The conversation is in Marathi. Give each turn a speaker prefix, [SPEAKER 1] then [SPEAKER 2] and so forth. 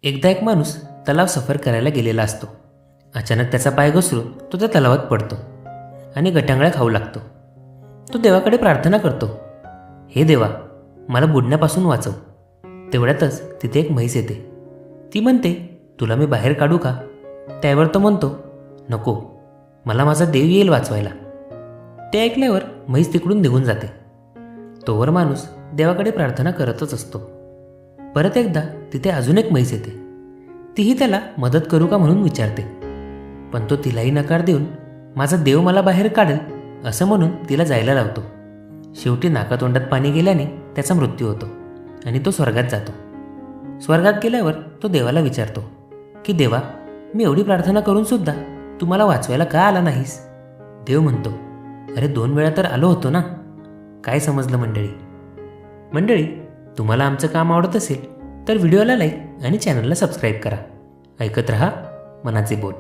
[SPEAKER 1] एकदा एक माणूस तलाव सफर करायला गेलेला असतो. अचानक त्याचा पाय घसरून तो त्या तलावात पडतो आणि गटांगळ्या खाऊ लागतो. तो देवाकडे प्रार्थना करतो, हे देवा, मला बुडण्यापासून वाचव. तेवढ्यातच तिथे एक म्हैस येते. ती म्हणते, तुला मी बाहेर काढू का? त्यावर तो म्हणतो, नको, मला माझा देव येईल वाचवायला. ते ऐकल्यावर म्हैस तिकडून निघून जाते. तोवर माणूस देवाकडे प्रार्थना करतच असतो. परत एकदा तिथे अजून एक म्हैस येते. तीही त्याला मदत करू का म्हणून विचारते, पण तो तिलाही नकार देऊन माझा देव मला बाहेर काढेल असं म्हणून तिला जायला लावतो. शेवटी नाकातोंडात पाणी गेल्याने त्याचा मृत्यू होतो आणि तो स्वर्गात जातो. स्वर्गात गेल्यावर तो देवाला विचारतो की देवा, मी एवढी प्रार्थना करून सुद्धा तू मला वाचवायला का आला नाहीस? देव म्हणतो, अरे 2 वेळा तर आलो होतो ना. काय समजलं मंडळी, तुम्हाला आमचं काम आवडत असेल तर व्हिडिओला लाईक आणि चॅनलला सबस्क्राईब करा. ऐकत रहा मनाचे बोल.